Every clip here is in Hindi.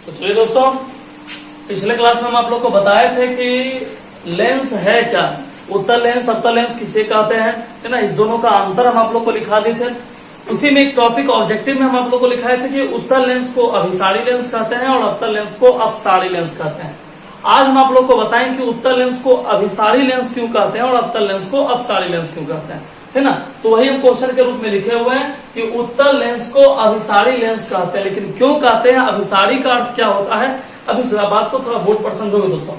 तो चलिए दोस्तों, पिछले क्लास में हम आप लोग को बताए थे कि लेंस है क्या, उत्तल लेंस अवतल लेंस किसे कहते हैं, है ना। इस दोनों का अंतर हम आप लोग को लिखा दिए थे। उसी में एक टॉपिक ऑब्जेक्टिव में हम आप लोग को लिखाए थे कि उत्तल लेंस को अभिसारी लेंस कहते हैं और अवतल लेंस को अपसारी लेंस कहते हैं। आज हम आप लोग को बताएं कि उत्तल लेंस को अभिसारी लेंस क्यों कहते हैं और अवतल लेंस को अपसारी लेंस क्यों कहते हैं, है ना। तो वही हम क्वेश्चन के रूप में लिखे हुए हैं कि उत्तल लेंस को अभिसारी लेंस कहते हैं। लेकिन क्यों कहते हैं, अभिसारी का अर्थ क्या होता है, अभी इस बात को थोड़ा बोर्ड पर समझोगे दोस्तों।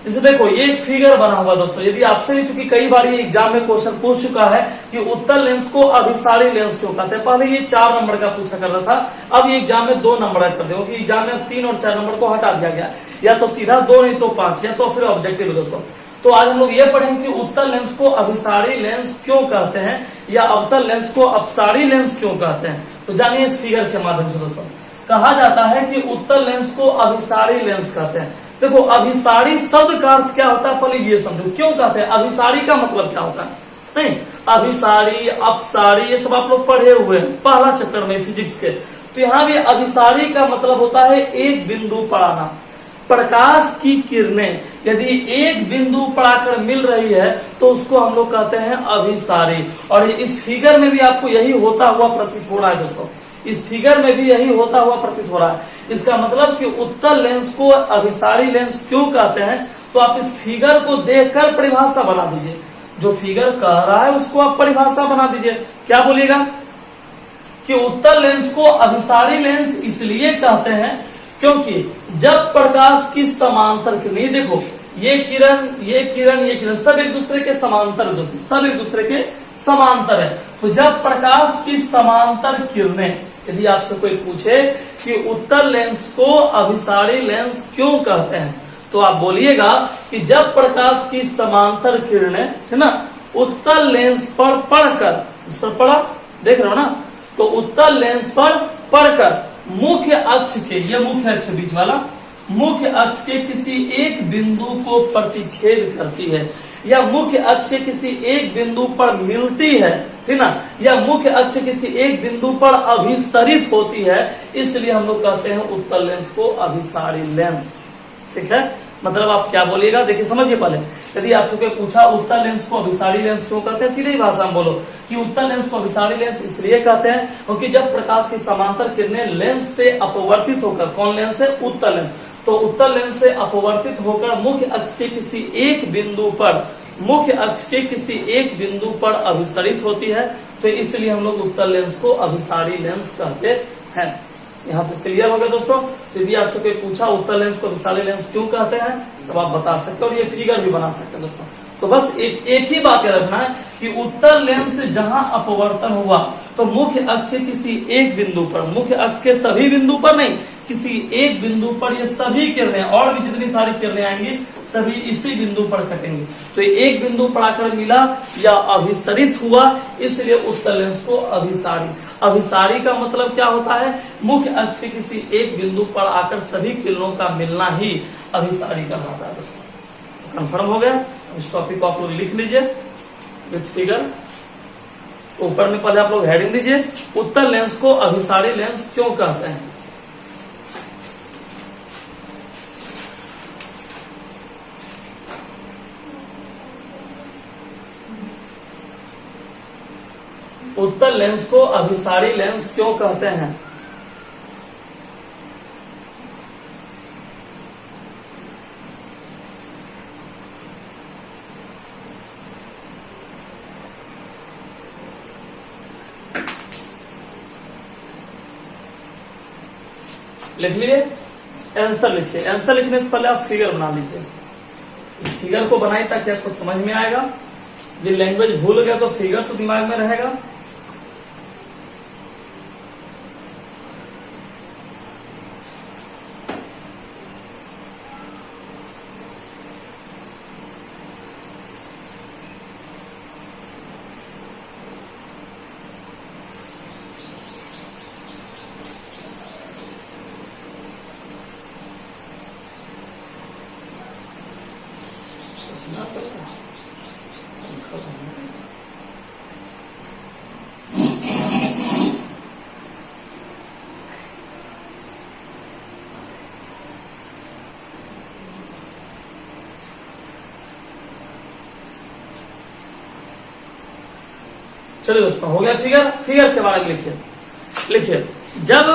जैसे देखो, ये एक फिगर बना हुआ दोस्तों, यदि आपसे भी चूंकि कई बार ये एग्जाम में क्वेश्चन पूछ चुका है कि उत्तल लेंस को अभिसारी लेंस क्यों कहते हैं। पहले ये 4 नंबर का पूछा करता था, अब ये एग्जाम में 2 नंबर कर दे, क्योंकि एग्जाम में 3 और 4 नंबर को हटा दिया गया, या तो सीधा 2 नहीं तो 5, या तो फिर ऑब्जेक्टिव है दोस्तों। तो आज हम लोग ये पढ़ेंगे कि उत्तल लेंस को अभिसारी लेंस क्यों कहते हैं या अवतल लेंस को अपसारी लेंस क्यों कहते हैं। तो जानिए इस फिगर के माध्यम से दोस्तों। कहा जाता है कि उत्तल लेंस को अभिसारी लेंस कहते हैं। देखो, अभिसारी शब्द का अर्थ क्या होता है, पहले ये समझो क्यों कहते हैं। अभिसारी का मतलब क्या होता है, नहीं, अभिसारी अपसारी ये सब आप लोग पढ़े हुए हैं पहला चैप्टर में फिजिक्स के। तो यहाँ भी अभिसारी का मतलब होता है एक बिंदु पर आना। प्रकाश की किरणें यदि एक बिंदु पर आकर मिल रही है तो उसको हम लोग कहते हैं अभिसारी। और इस फिगर में भी आपको यही होता हुआ प्रतीत हो रहा है दोस्तों, इस फिगर में भी यही होता हुआ प्रतीत हो रहा है। इसका मतलब कि उत्तल लेंस को अभिसारी लेंस क्यों कहते हैं, तो आप इस फिगर को देखकर परिभाषा बना दीजिए। जो फिगर कह रहा है उसको आप परिभाषा बना दीजिए। क्या बोलिएगा कि उत्तल लेंस को अभिसारी लेंस इसलिए कहते हैं क्योंकि जब प्रकाश की समांतर किरण, देखो ये किरण ये किरण ये किरण सब एक दूसरे के समांतर है दोस्तों, सब एक दूसरे के समांतर है। तो जब प्रकाश की समांतर किरणें, यदि आपसे कोई पूछे कि उत्तल लेंस को अभिसारी लेंस क्यों कहते हैं, तो आप बोलिएगा कि जब प्रकाश की समांतर किरणें, है ना, उत्तल लेंस पर पड़कर, इस पर पड़ा देख रहे हो ना, तो उत्तल लेंस पर पड़कर मुख्य अक्ष के, ये मुख्य अक्ष बीच वाला, मुख्य अक्ष के किसी एक बिंदु को प्रतिच्छेद करती है, या मुख्य अक्ष के किसी एक बिंदु पर मिलती है, ठीक ना, या मुख्य अक्ष किसी एक बिंदु पर अभिसरित होती है, इसलिए हम लोग कहते हैं उत्तल लेंस को अभिसारी लेंस। ठीक है, मतलब आप क्या बोलिएगा, देखिए समझिए। पहले यदि आपसे कोई पूछा उत्तल लेंस को अभिसारी लेंस क्यों कहते हैं, सीधे ही भाषा में बोलो कि उत्तल लेंस को अभिसारी लेंस इसलिए कहते हैं क्योंकि जब प्रकाश की समांतर किरणें लेंस से अपवर्तित होकर, कौन लेंस है, उत्तल लेंस, तो उत्तल लेंस से अपवर्तित होकर मुख्य अक्ष के किसी एक बिंदु पर, मुख्य अक्ष के किसी एक बिंदु पर अभिसरित होती है, तो इसलिए हम लोग उत्तल लेंस को अभिसारी लेंस कहते हैं। यहाँ पे क्लियर हो गया दोस्तों। तो यदि आपसे कोई पूछा उत्तल लेंस को अभिसारी लेंस क्यों कहते हैं, तो आप बता सकते हो और ये फिगर भी बना सकते हैं दोस्तों। तो बस एक ही बात याद रखना है कि उत्तल लेंस से जहां अपवर्तन हुआ तो मुख्य अक्ष के किसी एक बिंदु पर, मुख्य अक्ष के सभी बिंदु पर नहीं, किसी एक बिंदु पर ये सभी किरणें और भी जितनी सारी किरणें आएंगी सभी इसी बिंदु पर कटेंगी। तो एक बिंदु पर आकर मिला या अभिसरित हुआ, इसलिए उत्तल लेंस को अभिसारी। अभिसारी का मतलब क्या होता है, मुख्य अक्ष के किसी एक बिंदु पर आकर सभी किरणों का मिलना ही अभिसारी कहलाता है दोस्तों। कंफर्म हो गया। इस टॉपिक को आप लोग लिख लीजिए विथ फिगर। ऊपर में पहले आप लोग हेडिंग दीजिए, उत्तल लेंस को अभिसारी लेंस क्यों कहते हैं। उत्तल लेंस को अभिसारी लेंस क्यों कहते हैं। लिख लीजिए, आंसर लिखिए। आंसर लिखने से पहले आप फिगर बना लीजिए। फिगर को बनाइए ताकि आपको समझ में आएगा। ये लैंग्वेज भूल गया तो फिगर तो दिमाग में रहेगा। चलिए दोस्तों, हो गया फिगर। फिगर के बारे में लिखिए, जब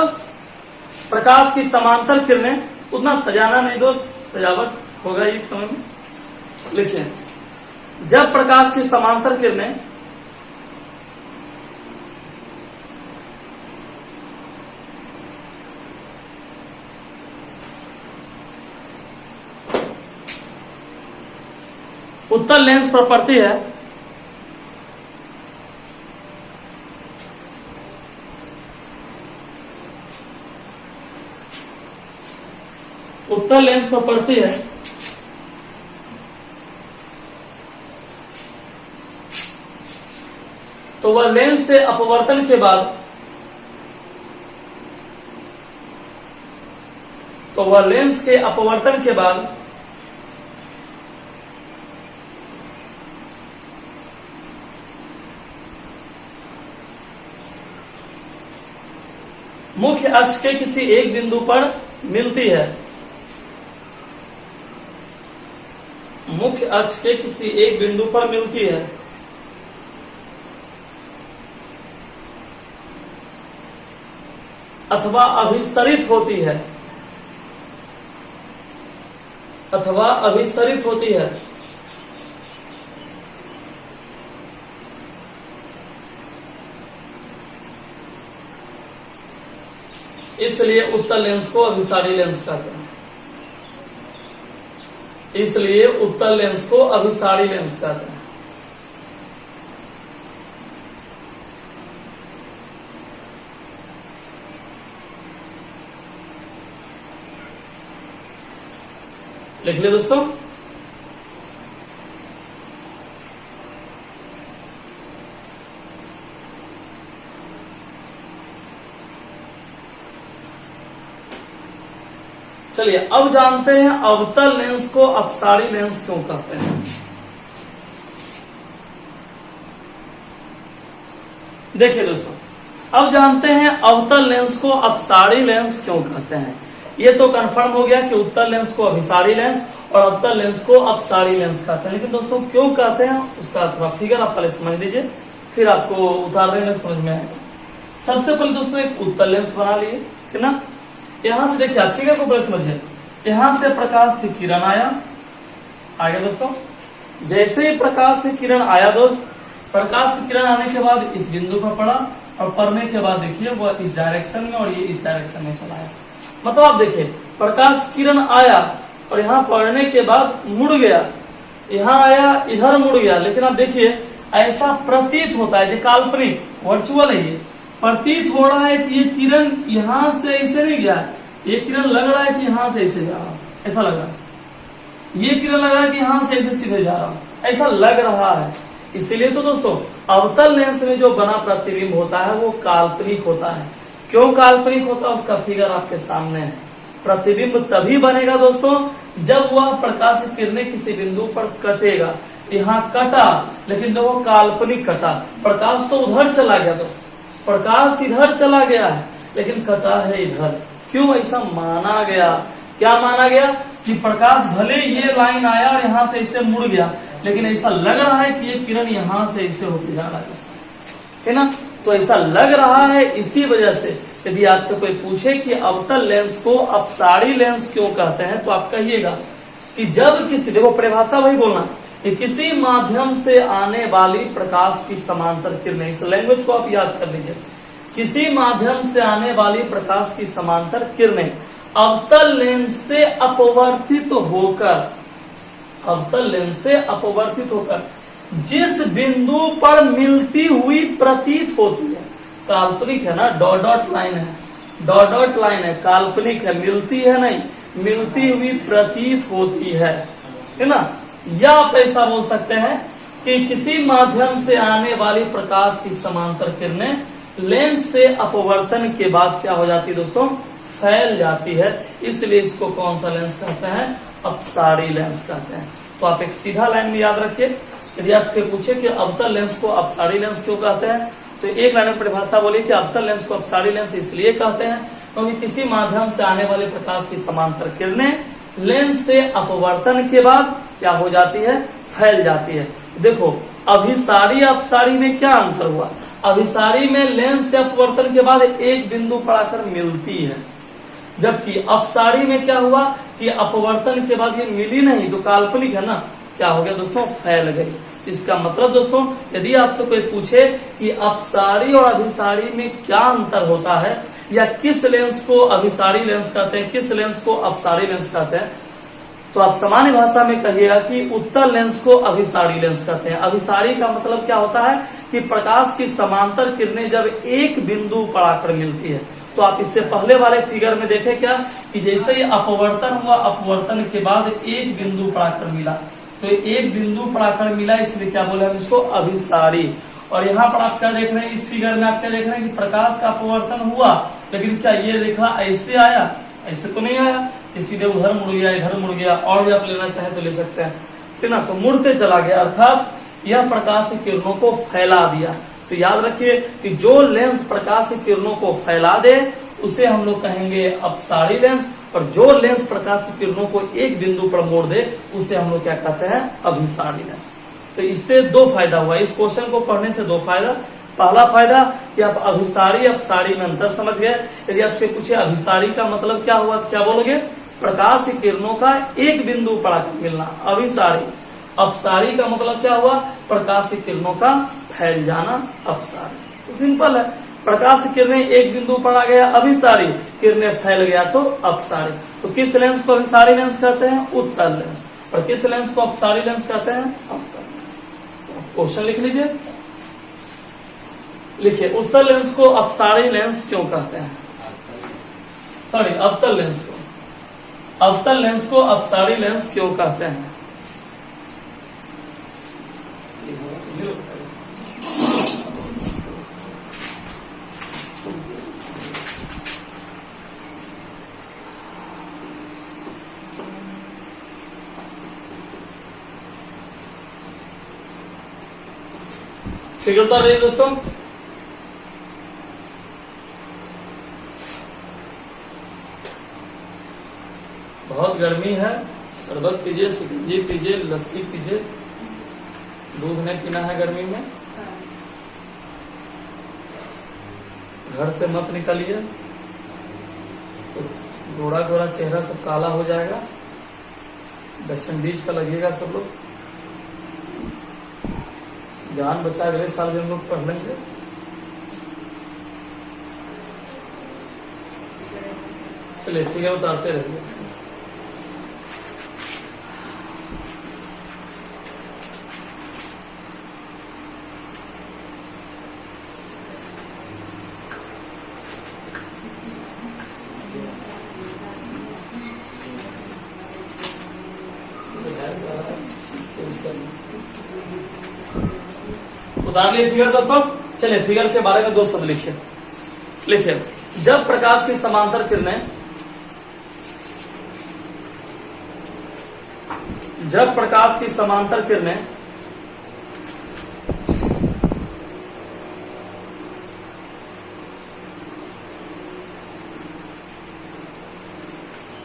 प्रकाश की समांतर किरणें, उतना सजाना नहीं दोस्त, सजावट होगा एक समय में। लिखिए, जब प्रकाश की समांतर किरणें उत्तल लेंस पर पड़ती है, उत्तल लेंस पर पड़ती है तो वह लेंस से अपवर्तन के बाद लेंस के अपवर्तन के बाद मुख्य अक्ष के किसी एक बिंदु पर मिलती है, मुख्य अक्ष के किसी एक बिंदु पर मिलती है अथवा अभिसरित होती है, अथवा अभिसरित होती है। इसलिए उत्तल लेंस को अभिसारी लेंस कहते हैं, इसलिए उत्तल लेंस को अभिसारी लेंस कहते हैं। लिख लिया दोस्तों। चलिए अब जानते हैं अवतल लेंस को अपसारी लेंस क्यों कहते हैं। देखिए दोस्तों, अब जानते हैं अवतल लेंस को अपसारी लेंस क्यों कहते हैं। ये तो कंफर्म हो गया कि उत्तल लेंस को अभिसारी लेंस और अवतल लेंस को अपसारी लेंस कहते हैं, लेकिन दोस्तों क्यों कहते हैं उसका थोड़ा फिगर आप पहले समझ लीजिए, फिर आपको उतारने में समझ में आएगा। सबसे पहले दोस्तों एक उत्तल लेंस बना लिए, ठीक ना। यहां से देखिए, आप फिगर को पहले समझिए। यहां से प्रकाश की किरण आया दोस्तों। जैसे ही प्रकाश की किरण आया दोस्त, प्रकाश की किरण आने के बाद इस बिंदु पर पड़ा और पड़ने के बाद देखिए वह इस डायरेक्शन में और ये इस डायरेक्शन में चला है। मतलब आप देखिए, प्रकाश किरण आया और यहाँ पड़ने के बाद मुड़ गया, यहाँ आया इधर मुड़ गया, लेकिन आप देखिए ऐसा प्रतीत होता है, जो काल्पनिक वर्चुअल है, ये प्रतीत हो रहा है कि ये किरण यहाँ से ऐसे नहीं गया, ये किरण लग रहा है कि यहाँ से ऐसे जा रहा, ऐसा लग रहा है। ये किरण लग रहा है कि यहाँ से ऐसे सीधे जा रहा, ऐसा लग रहा है। इसीलिए तो दोस्तों अवतल लेंस में जो बना प्रतिबिंब होता है वो काल्पनिक होता है। क्यों काल्पनिक होता है उसका फिगर आपके सामने है। प्रतिबिंब तभी बनेगा दोस्तों जब वह प्रकाश की किरणें किसी बिंदु पर कटेगा। यहाँ कटा, लेकिन जो वो काल्पनिक कटा, प्रकाश तो उधर चला गया दोस्तों, प्रकाश इधर चला गया है लेकिन कटा है इधर। क्यों ऐसा माना गया? क्या माना गया कि प्रकाश भले ये लाइन आया और यहाँ से इसे मुड़ गया, लेकिन ऐसा लग रहा है कि ये किरण यहाँ से इसे होके जा रहा है दोस्तों, है ना। तो ऐसा लग रहा है, इसी वजह से यदि आपसे कोई पूछे कि अवतल लेंस को अपसारी लेंस क्यों कहते हैं, तो आप कहिएगा कि जब किसी, देखो परिभाषा वही बोलना कि किसी माध्यम से आने वाली प्रकाश की समांतर किरणें, इस लैंग्वेज को आप याद कर लीजिए, किसी माध्यम से आने वाली प्रकाश की समांतर किरणें अवतल लेंस से अपवर्तित होकर, अवतल लेंस से अपवर्तित होकर जिस बिंदु पर मिलती हुई प्रतीत होती है, काल्पनिक है ना, डॉट डॉट लाइन है, डॉट डॉट लाइन है, काल्पनिक है, मिलती है नहीं, मिलती हुई प्रतीत होती है ना। या आप ऐसा बोल सकते हैं कि किसी माध्यम से आने वाली प्रकाश की समांतर किरणें लेंस से अपवर्तन के बाद क्या हो जाती है दोस्तों, फैल जाती है। इसलिए इसको कौन सा लेंस कहते हैं, अपसारी लेंस कहते हैं। तो आप एक सीधा लाइन में याद रखिए, यदि आपसे पूछे कि अवतल लेंस को अपसारी लेंस क्यों कहते हैं, तो एक लाइन में परिभाषा बोली कि अवतल लेंस को अपसारी लेंस इसलिए कहते हैं क्योंकि किसी माध्यम से आने वाले प्रकाश की समांतर किरणें लेंस से अपवर्तन के बाद क्या हो जाती है, फैल जाती है। देखो अभिसारी अपसारी में क्या अंतर हुआ? अभिसारी में लेंस से अपवर्तन के बाद एक बिंदु पर आकर मिलती है, जबकि अपसारी में क्या हुआ कि अपवर्तन के बाद ये मिली नहीं, तो काल्पनिक है ना, क्या हो गया दोस्तों, फैल गई। इसका मतलब दोस्तों, यदि आपसे कोई पूछे कि अपसारी और अभिसारी में क्या अंतर होता है, या किस लेंस को अभिसारी लेंस कहते हैं, किस लेंस को अपसारी लेंस कहते हैं, तो आप सामान्य भाषा में कहिएगा कि उत्तल लेंस को अभिसारी लेंस कहते हैं। अभिसारी का मतलब क्या होता है कि प्रकाश की समांतर किरणें जब एक बिंदु पर आकर मिलती है। तो आप इससे पहले वाले फिगर में देखे क्या कि जैसे ही अपवर्तन हुआ, अपवर्तन के बाद एक बिंदु पर आकर मिला, तो एक बिंदु पर आकर मिला, इसलिए क्या बोले हम इसको, अभिसारी। और यहाँ पर आप क्या देख रहे हैं, इस फिगर में आप क्या देख रहे हैं कि प्रकाश का अपवर्तन हुआ, लेकिन क्या ये रेखा ऐसे आया, ऐसे तो नहीं आया, ये सीधे उधर मुड़ गया, इधर मुड़ गया, और भी आप लेना चाहे तो ले सकते हैं, ठीक ना। तो मुड़ते चला गया, अर्थात यह प्रकाश की किरणों को फैला दिया। तो याद रखिए कि जो लेंस प्रकाश की किरणों को फैला दे उसे हम लोग कहेंगे अपसारी लेंस, और जो लेंस प्रकाश की किरणों को एक बिंदु पर मोड़ दे उसे हम लोग क्या कहते हैं, अभिसारी लेंस। तो इससे दो फायदा हुआ, इस क्वेश्चन को पढ़ने से दो फायदा। पहला फायदा कि आप अभिसारी अपसारी में अंतर समझ गए। यदि आपसे पूछे अभिसारी का मतलब क्या हुआ, क्या बोलोगे, प्रकाश की किरणों का एक बिंदु पर आकर मिलना, अभिसारी। अपसारी का मतलब क्या हुआ, प्रकाश की किरणों का फैल जाना, अपसारी। तो सिंपल है, प्रकाश की किरणें एक बिंदु पर आ गया, अभिसारी, किरणें फैल गया तो अपसारी। तो किस लेंस को अभिसारी लेंस कहते हैं, उत्तल लेंस, और किस लेंस को अपसारी लेंस कहते हैं, अवतल लेंस। क्वेश्चन लिख लीजिए, लिखिए उत्तल लेंस को अपसारी लेंस क्यों कहते हैं, सॉरी अवतल लेंस को, अवतल लेंस को अपसारी लेंस क्यों कहते हैं। फिगर तो आ रही है दोस्तों, बहुत गर्मी है, शरबत पीजिए, शिकंजी पीजिए, लस्सी पीजिए, दूध नहीं पीना है गर्मी में। घर से मत निकलिए, तो गोरा गोरा चेहरा सब काला हो जाएगा, वेस्ट इंडीज का लगेगा सब लोग। जान बचा, अगले साल भी हम लोग पढ़ लेंगे। चलिए फिगर उतारते रहिए। उतार लिए फिगर दोस्तों। चलिए फिगर के बारे में दो शब्द लिखिए, लिखिए जब प्रकाश की समांतर किरणें, जब प्रकाश की समांतर किरणें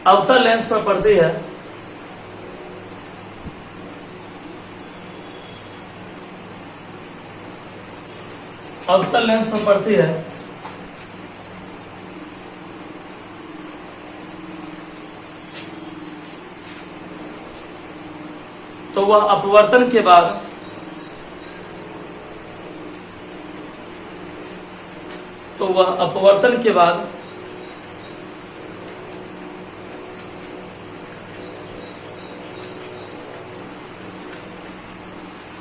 अवतल लेंस पर पड़ती है, अवतल लेंस पर पड़ती है, तो वह अपवर्तन के बाद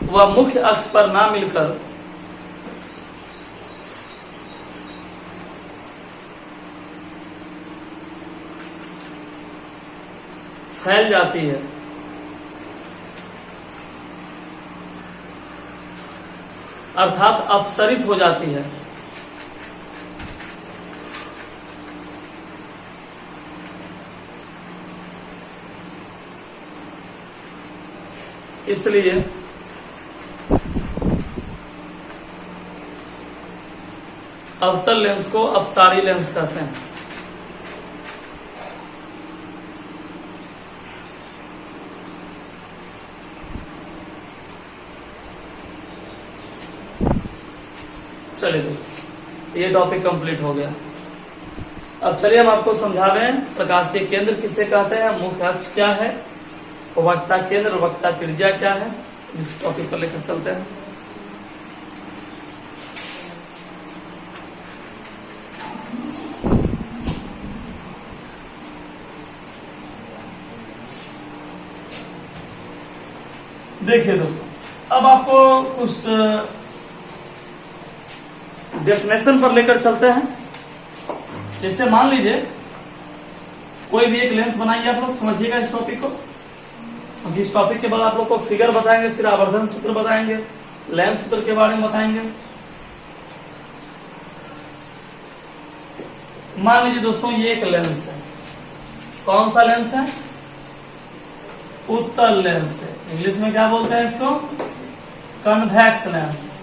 वह मुख्य अक्ष पर ना मिलकर फैल जाती है। अर्थात अपसरित हो जाती है। इसलिए अवतल लेंस को अपसारी लेंस कहते हैं। चलिए दोस्तों, ये टॉपिक कंप्लीट हो गया। अब चलिए हम आपको समझा रहे हैं प्रकाशीय केंद्र किसे कहते हैं, मुख्य अक्ष क्या है, वक्रता केंद्र वक्रता त्रिज्या क्या है, इस टॉपिक पर लेकर चलते हैं। देखिए दोस्तों, अब आपको कुछ डेफिनेशन पर लेकर चलते हैं। जैसे मान लीजिए कोई भी एक लेंस बनाइए, आप लोग समझिएगा इस टॉपिक को। इस टॉपिक के बाद आप लोग को फिगर बताएंगे, फिर आवर्धन सूत्र बताएंगे, लेंस सूत्र के बारे में बताएंगे। मान लीजिए दोस्तों ये एक लेंस है, कौन सा लेंस है, उत्तल लेंस है। इंग्लिश में क्या बोलते हैं इसको, कन्वेक्स लेंस।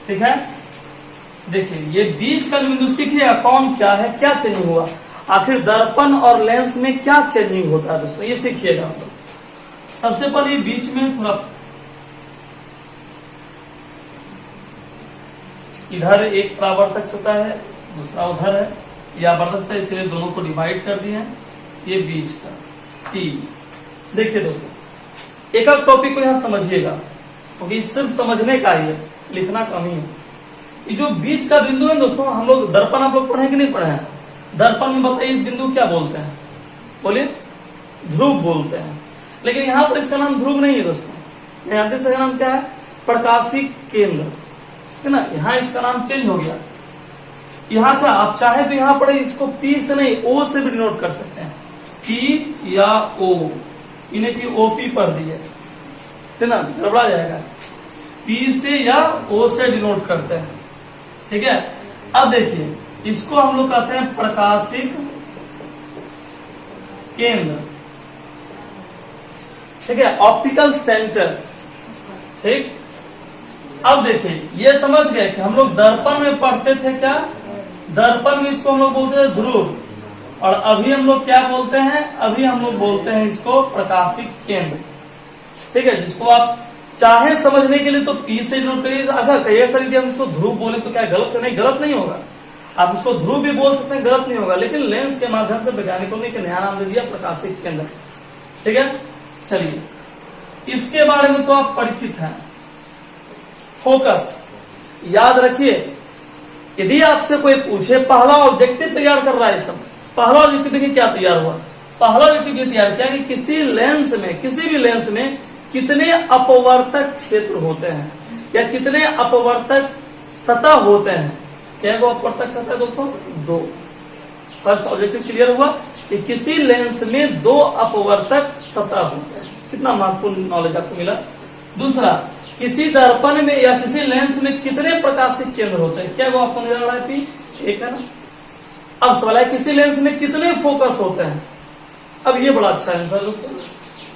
ठीक है, देखिए ये बीच का जो बिंदु सीखिएगा कौन क्या है, क्या चेंजिंग हुआ, आखिर दर्पण और लेंस में क्या चेंजिंग होता है दोस्तों, ये सीखिएगा। सबसे पहले बीच में थोड़ा इधर एक परावर्तक सतह है, दूसरा उधर है, या आवर्धक है, इसलिए दोनों को डिवाइड कर दिए हैं। ये बीच का टी। देखिए दोस्तों, एक एक टॉपिक को यहां समझिएगा, क्योंकि सिर्फ समझने का ही है, लिखना कम ही है। ये जो बीच का बिंदु है दोस्तों, हम लोग दर्पण आप लोग पढ़े कि नहीं पढ़े हैं, दर्पण में बताइए इस बिंदु क्या बोलते हैं, बोलिए, ध्रुव बोलते हैं। लेकिन यहाँ पर इसका नाम ध्रुव नहीं है दोस्तों, यहाँ पे इसका नाम क्या है, प्रकाशीय केंद्र है ना। यहाँ इसका नाम चेंज हो गया। यहाँ आप चाहे तो यहाँ पर इसको पी से नहीं ओ से भी डिनोट कर सकते हैं, पी या ओ, इन्हें की ओपी पढ़ दिए है ना, गड़बड़ा जाएगा। पी से या ओ से डिनोट करते हैं, ठीक है। अब देखिए इसको हम लोग कहते हैं प्रकाशिक केंद्र, ठीक है, ऑप्टिकल सेंटर। ठीक, अब देखिए ये समझ गए कि हम लोग दर्पण में पढ़ते थे क्या, दर्पण में इसको हम लोग बोलते हैं ध्रुव, और अभी हम लोग क्या बोलते हैं, अभी हम लोग बोलते हैं इसको प्रकाशिक केंद्र। ठीक है, जिसको आप चाहे समझने के लिए तो पी से नोट करिए। अच्छा कहिए सर यदि हम इसको ध्रुव बोले तो क्या गलत से नहीं, गलत नहीं होगा, आप इसको ध्रुव भी बोल सकते हैं, गलत नहीं होगा। लेकिन लेंस के माध्यम से वैज्ञानिकों ने नया नाम दे दिया प्रकाशिक केंद्र। ठीक है, चलिए इसके बारे में तो आप परिचित हैं। फोकस याद रखिए, यदि आपसे कोई पूछे पहला ऑब्जेक्टिव तैयार कर रहा है, सब पहला ऑब्जेक्टिव देखिए क्या तैयार हुआ, पहला ऑब्जेक्टिव ये तैयार किया कि किसी लेंस में, किसी भी लेंस में कितने अपवर्तक क्षेत्र होते हैं या कितने अपवर्तक सतह होते हैं। क्या वो अपवर्तक सतह है दोस्तों, दो। फर्स्ट ऑब्जेक्टिव क्लियर हुआ कि किसी लेंस में दो अपवर्तक सतह होते हैं। कितना महत्वपूर्ण नॉलेज आपको मिला। दूसरा, किसी दर्पण में या किसी लेंस में कितने प्रकाशिक केंद्र होते हैं, क्या वो आपको नजर आ रहा है, एक है ना। अब सवाल है किसी लेंस में कितने फोकस होते हैं। अब ये बड़ा अच्छा आंसर दोस्तों,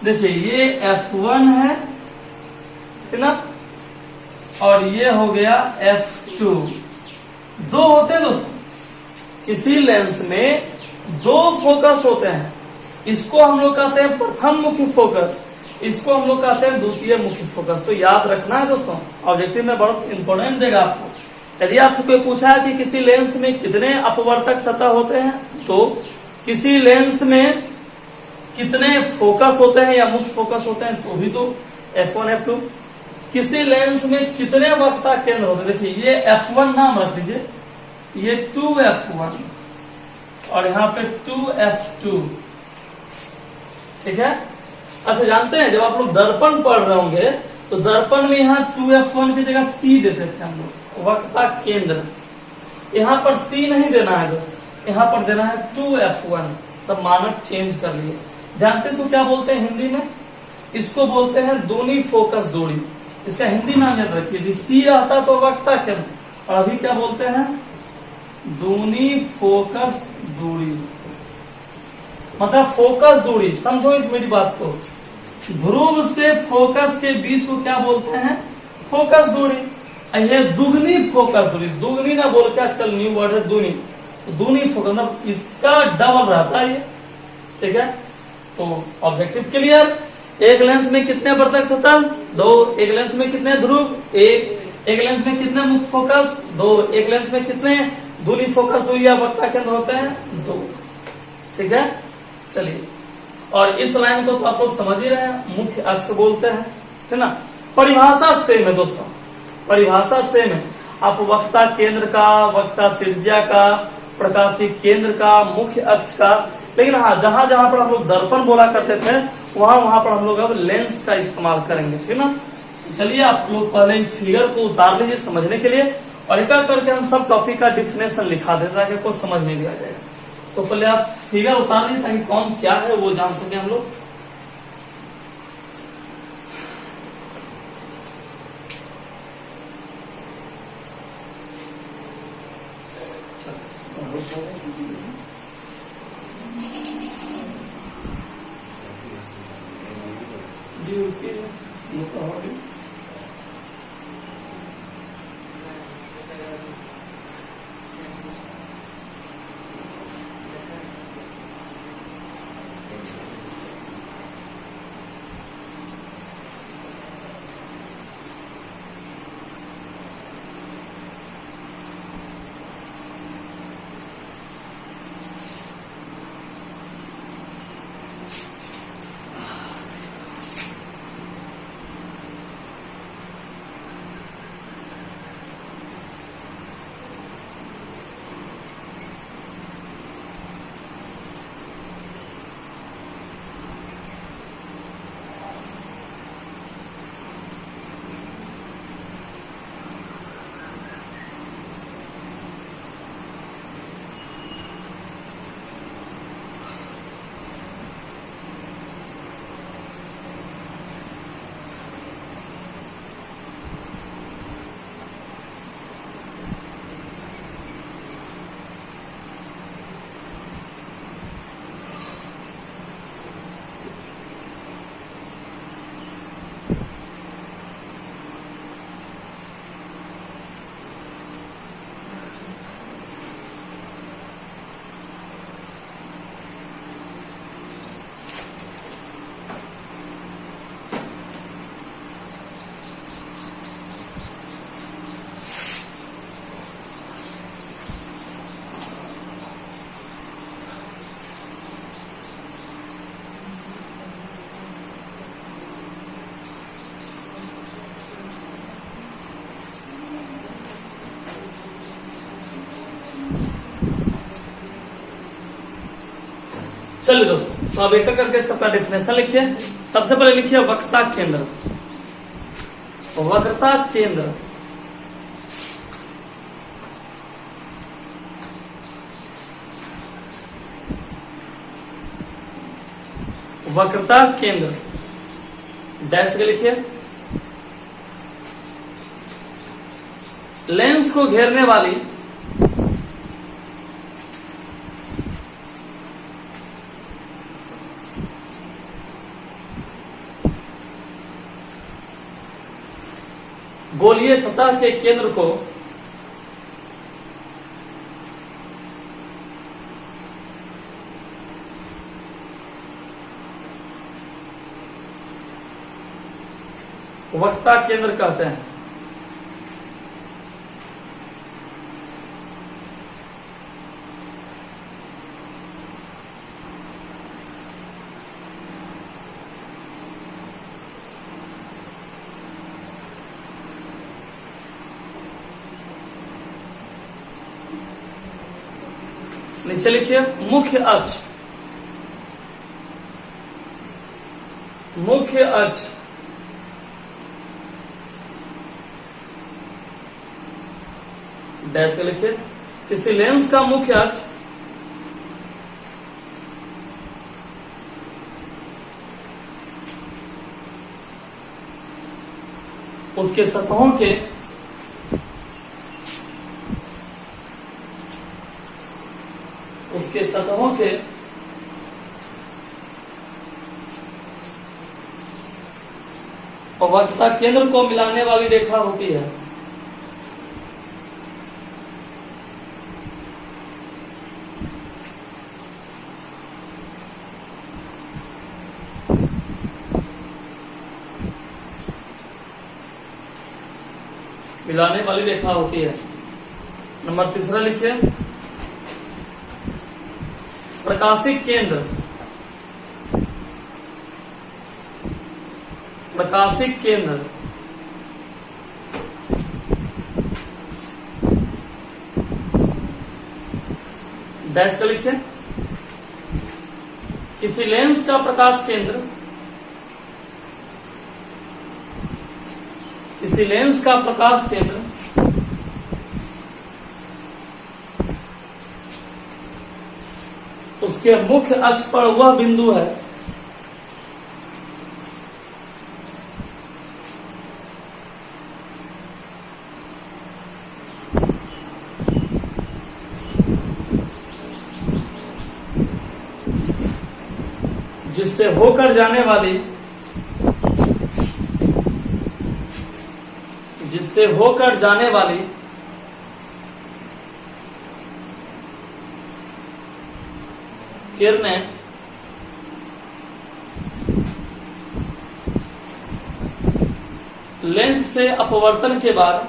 देखिए ये F1 है ना, और ये हो गया F2, दो होते हैं दोस्तों। किसी लेंस में दो फोकस होते हैं, इसको हम लोग कहते हैं प्रथम मुख्य फोकस, इसको हम लोग कहते हैं द्वितीय मुख्य फोकस। तो याद रखना है दोस्तों, ऑब्जेक्टिव में बहुत इंपॉर्टेंट देगा आपको। यदि आपसे कोई पूछा है कि किसी लेंस में कितने अपवर्तक सतह होते हैं, तो किसी लेंस में कितने फोकस होते हैं या मुख्य फोकस होते हैं, तो भी तो F1 F2। किसी लेंस में कितने वक्रता केंद्र होते हैं, देखिए ये F1 नाम रख दीजिए, ये 2F1 और यहाँ पे 2F2। ठीक है, अच्छा जानते हैं जब आप लोग दर्पण पढ़ रहे होंगे तो दर्पण में यहाँ 2F1 की जगह C देते थे हम लोग, वक्रता केंद्र। यहाँ पर C नहीं देना है दोस्तों, यहाँ पर देना है 2F1। तब मानक चेंज कर लिए। जानते हैं इसको क्या बोलते हैं हिंदी में, इसको बोलते हैं दूनी फोकस दूरी। इसका हिंदी नाम याद रखिए, यदि C आता तो वक्रता केंद्र, और अभी क्या बोलते हैं, दूनी फोकस दूरी। मतलब फोकस दूरी, समझो इस मेरी बात को, ध्रुव से फोकस के बीच को क्या बोलते हैं, फोकस दूरी। ये दुगनी फोकस दूरी, दुगनी ना बोल के आजकल न्यू वर्ड है दूनी, तो दूनी फोकस मतलब इसका डबल रहता है ये। ठीक है, तो ऑब्जेक्टिव क्लियर। एक लेंस में कितने वर्तक सतह? 2। एक लेंस में कितने ध्रुव? 1। एक लेंस में कितने मुख्य फोकस? 2। एक लेंस में कितने दूरी फोकस दूरी या वक्रता केंद्र होते हैं? 2। ठीक है, चलिए। और इस लाइन को तो आप लोग समझ ही रहे हैं, मुख्य अक्ष बोलते हैं, है ना। परिभाषा सेम है दोस्तों, परिभाषा सेम है। आप वक्रता केंद्र का, वक्रता त्रिज्या का, प्रकाशीय केंद्र का, मुख्य अक्ष का, लेकिन हाँ जहां जहां पर हम लोग दर्पण बोला करते थे वहां वहां पर हम लोग अब लेंस का इस्तेमाल करेंगे, ठीक ना। चलिए आप लोग पहले इस फिगर को उतार लीजिए समझने के लिए, और एक करके हम सब टॉपिक का डिफिनेशन लिखा देते ताकि कुछ समझ में भी आ जाएगा। तो पहले आप फिगर उतार लीजिए ताकि कौन क्या है वो जान सके हम लोग। चलिए दोस्तों, तो अब एक करके सबका डेफिनेशन लिखिए। सबसे पहले लिखिए वक्रता केंद्र। वक्रता केंद्र वक्रता केंद्र डैश के लिखिए। लेंस को घेरने वाली गोलीय सतह के केंद्र को वक्रता केंद्र कहते हैं। नीचे लिखिए मुख्य अक्ष। मुख्य अक्ष डैश से लिखिए। किसी लेंस का मुख्य अक्ष उसके सतहों के और वक्रता केंद्र को मिलाने वाली रेखा होती है। मिलाने वाली रेखा होती है। नंबर तीसरा लिखिए, प्रकाशिक केंद्र। प्रकाशिक केंद्र डैश का लिखिए, किसी लेंस का प्रकाश केंद्र, किसी लेंस का प्रकाश केंद्र उसके मुख्य अक्ष पर वह बिंदु है जिससे होकर जाने वाली किरणें लेंस से अपवर्तन के बाद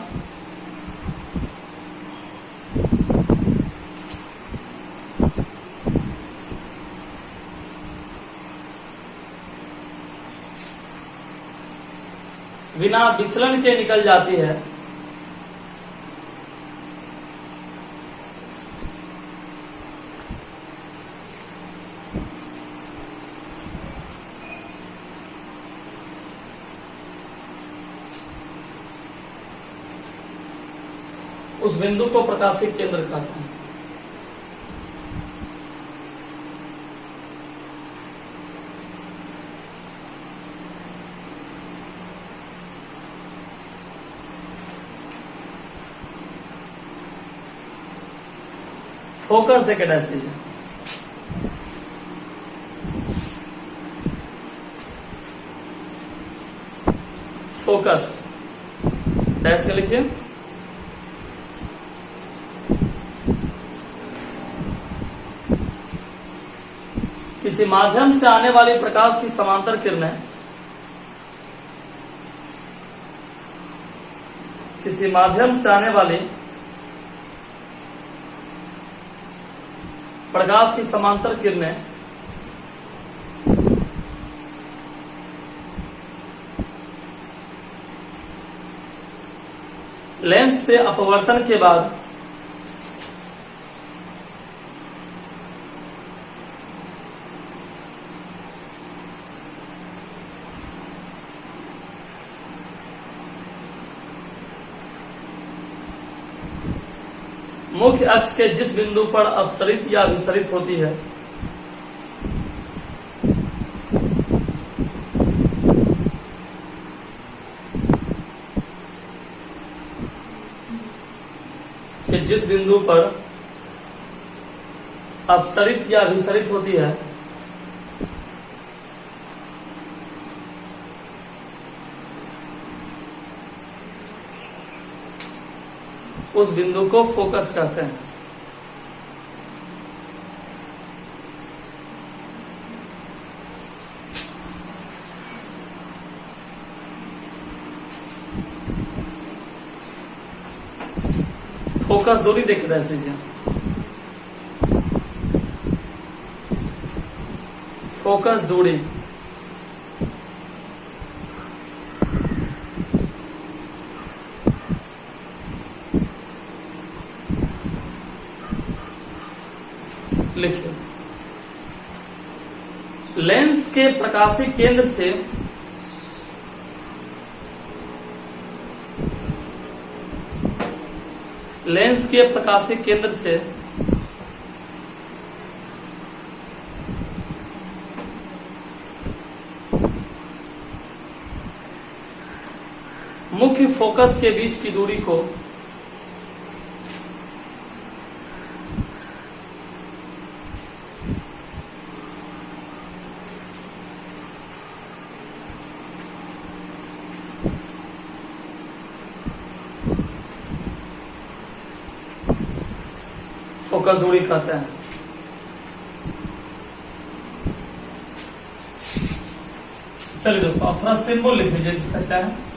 बिना विचलन के निकल जाती है। उस बिंदु को प्रकाशिक केंद्र कहते हैं। फोकस देके डैश दीजिए। फोकस डैश के लिखिए, किसी माध्यम से आने वाली प्रकाश की समांतर किरणें, किसी माध्यम से आने वाली प्रकाश की समांतर किरणें लेंस से अपवर्तन के बाद मुख्य अक्ष के जिस बिंदु पर अपसरित या विसरित होती है कि जिस बिंदु पर अपसरित या विसरित होती है उस बिंदु को फोकस कहते हैं। फोकस दूरी देख रहे हैं, फोकस दूरी लिखिए, लेंस के प्रकाशिक केंद्र से लेंस के प्रकाशिक केंद्र से मुख्य फोकस के बीच की दूरी को फोकस दूरी कहते हैं। चलिए दोस्तों, आप थोड़ा सिंबल लिख लीजिए, जिसका क्या है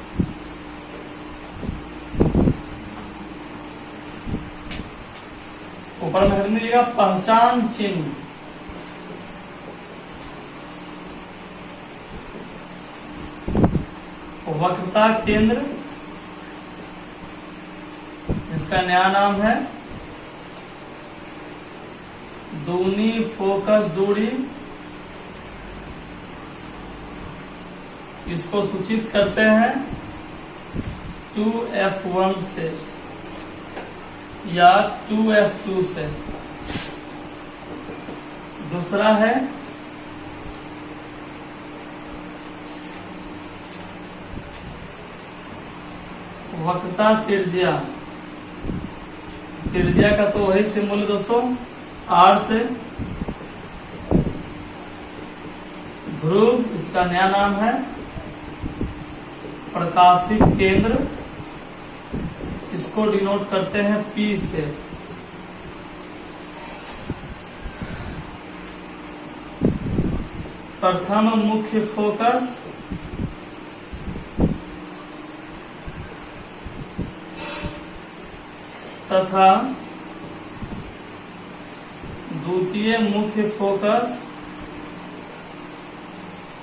ऊपर में हेडिंग दीजिएगा पहचान चिन्ह। वक्रता केंद्र, इसका नया नाम है दूनी फोकस दूरी। इसको सूचित करते हैं 2f1 से या 2f2 से। दूसरा है वक्रता त्रिज्या। त्रिज्या का तो वही सिंबल है दोस्तों, R से। ध्रुव, इसका नया नाम है प्रकाशिक केंद्र, इसको डिनोट करते हैं P से। प्रथम मुख्य फोकस तथा द्वितीय मुख्य फोकस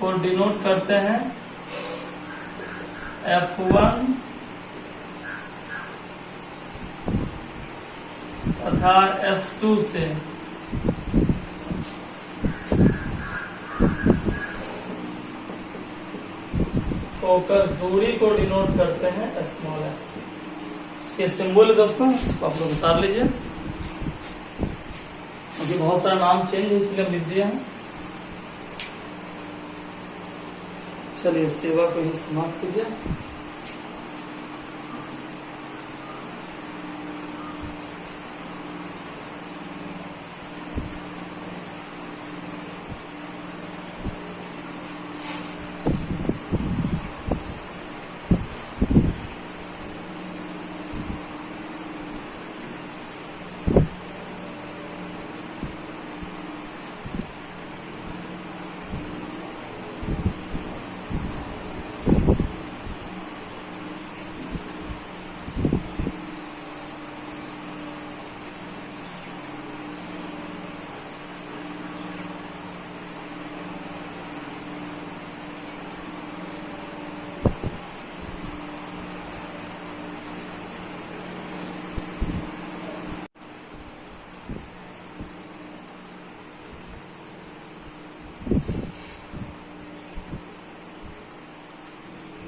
को डिनोट करते हैं F1 तथा F2 से। फोकस दूरी को डिनोट करते हैं स्मॉल f से। ये सिंबल है दोस्तों, इसको आप लोग उतार लीजिए, क्योंकि बहुत सारा नाम चेंज है इसलिए हम लिख दिया है। चलिए सेवा को ही समाप्त कीजिए।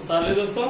उतार ले दोस्तों।